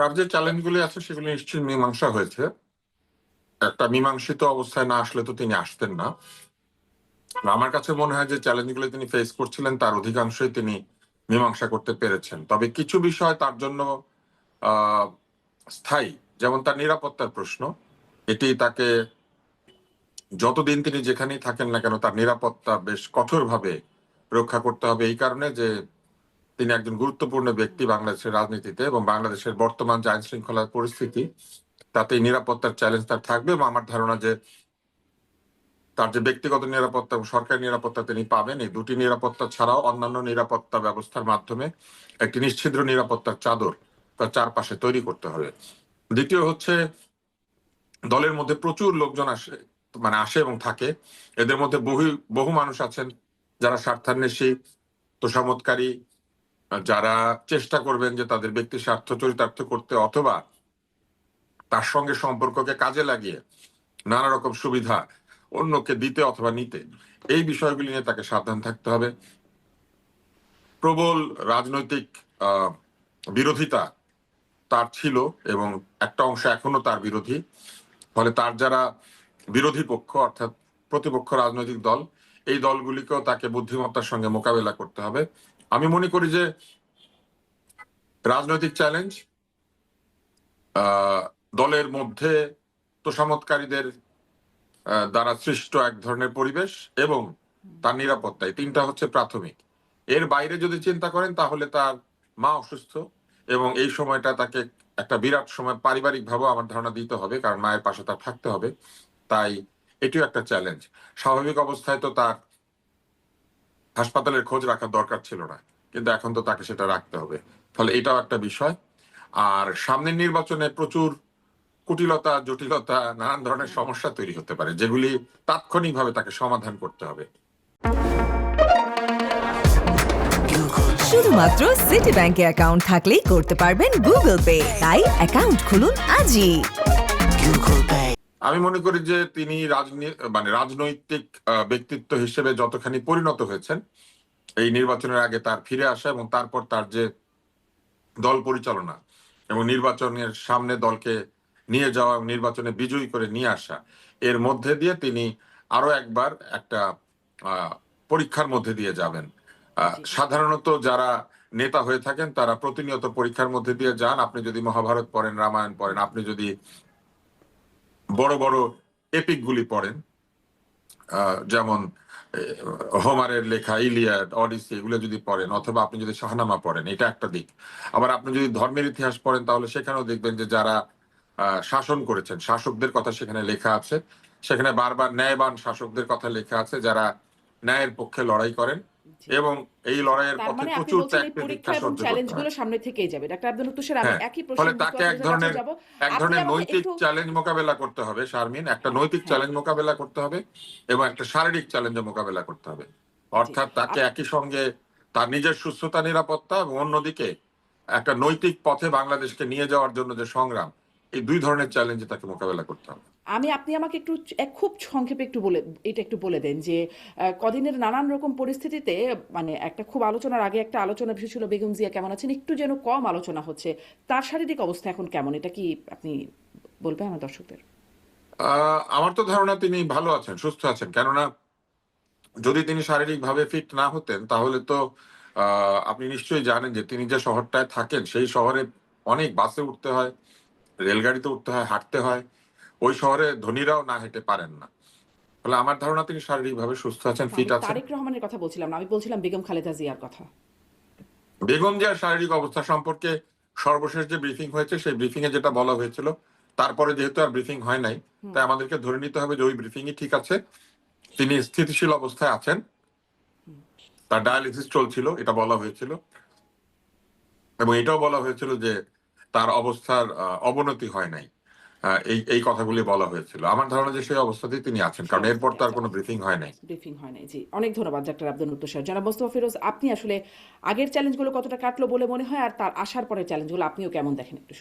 তার যে চ্যালেঞ্জগুলি আছে সেগুলি নিশ্চয়ই মীমাংসা হয়েছে। একটা মীমাংসিত অবস্থায় না আসলে তো তিনি আসতেন না। আমার কাছে মনে হয় যে চ্যালেঞ্জগুলো তিনি ফেস করছিলেন তার অধিকাংশই তিনি মীমাংসা করতে পেরেছেন। তবে কিছু বিষয় তার জন্য আহ স্থায়ী, যেমন তার নিরাপত্তার প্রশ্ন। এটি তাকে যতদিন তিনি যেখানেই থাকেন না কেন তার নিরাপত্তা বেশ কঠোরভাবে রক্ষা করতে হবে, এই কারণে যে তিনি একজন গুরুত্বপূর্ণ ব্যক্তি বাংলাদেশের রাজনীতিতে, এবং বাংলাদেশের বর্তমান যে আইন শৃঙ্খলার পরিস্থিতি তাতে নিরাপত্তার চ্যালেঞ্জ তার থাকবে। এবং আমার ধারণা যে তার যে ব্যক্তিগত নিরাপত্তা এবং সরকারি নিরাপত্তা তিনি পাবেন, এই দুটি নিরাপত্তা ছাড়াও অন্যান্য নিরাপত্তা ব্যবস্থার মাধ্যমে একটি নিশ্ছিদ্র নিরাপত্তার চাদর তার চারপাশে তৈরি করতে হবে। দ্বিতীয় হচ্ছে, দলের মধ্যে প্রচুর লোকজন আসে এবং থাকে। এদের মধ্যে বহু মানুষ আছেন যারা স্বার্থান্বেষী, তোষামোদকারী, যারা চেষ্টা করবেন যে তাদের ব্যক্তি স্বার্থ চরিতার্থ করতে, অথবা তার সঙ্গে সম্পর্ককে কাজে লাগিয়ে নানা রকম সুবিধা অন্যকে দিতে অথবা নিতে। এই বিষয়গুলি নিয়ে তাকে সাবধান থাকতে হবে। প্রবল রাজনৈতিক বিরোধিতা তার ছিল, এবং একটা অংশ এখনো তার বিরোধী। ফলে তার যারা বিরোধী পক্ষ অর্থাৎ প্রতিপক্ষ রাজনৈতিক দল, এই দলগুলিকেও তাকে বুদ্ধিমত্তার সঙ্গে মোকাবেলা করতে হবে। আমি মনে করি যে রাজনৈতিক চ্যালেঞ্জ, দলের মধ্যে তোষামোদকারীদের দ্বারা সৃষ্ট এক ধরনের পরিবেশ এবং তার নিরাপত্তা, এই তিনটা হচ্ছে প্রাথমিক। এর বাইরে যদি চিন্তা করেন তাহলে তার মা অসুস্থ, এবং এই সময়টা তাকে একটা বিরাট সময় পারিবারিক ভাবেও আমার ধারণা দিতে হবে, কারণ মায়ের পাশে তার থাকতে হবে। তাই এটিও একটা চ্যালেঞ্জ। স্বাভাবিক অবস্থায় তো তার হাসপাতালের খোঁজ রাখার দরকার ছিল না, কিন্তু এখন তো তাকে সেটা রাখতে হবে। ফলে এটাও একটা বিষয়। আর সামনের নির্বাচনে প্রচুর কুটিলতা, জটিলতা, নানান ধরনের সমস্যা তৈরি হতে পারে, যেগুলি তাৎক্ষণিকভাবে তাকে সমাধান করতে হবে। শুধুমাত্র সিটি ব্যাংকে অ্যাকাউন্ট থাকলেই করতে পারবেন গুগল পে। তাই অ্যাকাউন্ট খুলুন আজই। আমি মনে করি যে তিনি রাজনৈতিক ব্যক্তিত্ব হিসেবে যতখানি পরিণত হয়েছেন এই নির্বাচনের আগে, তার ফিরে আসা এবং তারপর তার যে দল পরিচালনা এবং নির্বাচনের সামনে দলকে নিয়ে যাওয়া, নির্বাচনে বিজয়ী করে নিয়ে আসা, এর মধ্যে দিয়ে তিনি আরো একবার একটা পরীক্ষার মধ্যে দিয়ে যাবেন। সাধারণত যারা নেতা হয়ে থাকেন তারা প্রতিনিয়ত পরীক্ষার মধ্যে দিয়ে যান। আপনি যদি মহাভারত পড়েন, রামায়ণ পড়েন, আপনি যদি বড় বড় এপিক গুলি পড়েন, যেমন হোমারের লেখা ইলিয়াড, অডিসি, এগুলো যদি পড়েন, অথবা আপনি যদি শাহনামা পড়েন, এটা একটা দিক। আবার আপনি যদি ধর্মের ইতিহাস পড়েন তাহলে সেখানেও দেখবেন যে যারা শাসন করেছেন, শাসকদের কথা সেখানে লেখা আছে। সেখানে বারবার ন্যায়বান শাসকদের কথা লেখা আছে, যারা ন্যায়ের পক্ষে লড়াই করেন, এবং এই লড়াইয়ের তার পথে মানে আপনি প্রচুর বলছেন ত্যাগ এই তিতিক্ষা পরীক্ষা এবং সহ্য করতে চ্যালেঞ্জগুলো হয়। সামনে থেকেই যাবে। ডাক্তার আব্দুল হোসেন, আমি হ্যাঁ, একই প্রশ্ন ফলে তাকে এক ধরনের যাব। এক আপনি ধরনের আমাকে নৈতিক একটু চ্যালেঞ্জ মোকাবেলা করতে হবে শারমিন, একটা নৈতিক হ্যাঁ, চ্যালেঞ্জ মোকাবেলা করতে হবে, এবং একটা শারীরিক চ্যালেঞ্জের মোকাবেলা করতে হবে। জি। অর্থাৎ তাকে একই সঙ্গে তার নিজের সুস্থতা, নিরাপত্তা, এবং অন্যদিকে একটা নৈতিক পথে বাংলাদেশকে নিয়ে যাওয়ার জন্য যে সংগ্রাম, এই দুই ধরনের চ্যালেঞ্জে তাকে মোকাবেলা করতে হবে। আপনি আমাকে একটু খুব সংক্ষেপে একটু বলে দেন যে কদিনের নানান রকম পরিস্থিতিতে, মানে একটা খুব আলোচনার আগে একটা আলোচনা বিষয় ছিল বেগম জিয়া কেমন আছেন, একটু যেন কম আলোচনা হচ্ছে। তার শারীরিক অবস্থা এখন কেমন, এটা কি আপনি বলবেন আমার দর্শকদের? আমার তো ধারণা তিনি ভালো আছেন, সুস্থ আছেন। কেননা যদি তিনি শারীরিকভাবে ফিট না হতেন তাহলে তো আপনি নিশ্চয়ই জানেন যে তিনি যে শহরটায় থাকেন সেই শহরে অনেক বাসে উঠতে হয়, রেলগাড়িতে উঠতে হয়, হাঁটতে হয়। ওই শহরে ধনীরাও না হেঁটে পারেন না। ফলে আমার ধারণা তিনি শারীরিকভাবে সুস্থ আছেন, না, ফিট আমি আছেন। তারেক রহমানের কথা বলছিলাম না, আমি বলছিলাম বেগম খালেদা জিয়ার কথা। বেগম জিয়ার শারীরিক অবস্থা সম্পর্কে সর্বশেষ যে ব্রিফিং হয়েছে সেই ব্রিফিং এ যেটা বলা হয়েছিল, তারপরে যেহেতু আর ব্রিফিং হয় নাই, তাই আমাদেরকে ধরে নিতে হবে যে ওই ব্রিফিংই ঠিক আছে। তিনি স্থিতিশীল অবস্থায় আছেন, তার ডায়ালিসিস চলছিল, এটা বলা হয়েছিল, এবং এটাও বলা হয়েছিল যে তার অবস্থার অবনতি হয় নাই। এই এই কথাগুলি বলা হয়েছিল। আমার ধারণা যে সেই অবস্থাতেই তিনি আছেন, সেই কারণ এরপর অবস্থাতে তো আর আছে। কোনো ব্রিফিং হয় নাই। ব্রিফিং হয় নাই, জি। অনেক ধন্যবাদ ডাক্তার আব্দুল মুত্তাসির। জনাব মোস্তফা ফিরোজ, আপনি আসলে আগের চ্যালেঞ্জগুলো কতটা কাটলো বলে মনে হয়, আর তার আসার পরে চ্যালেঞ্জগুলো আপনিও কেমন দেখেন একটু শুনুন।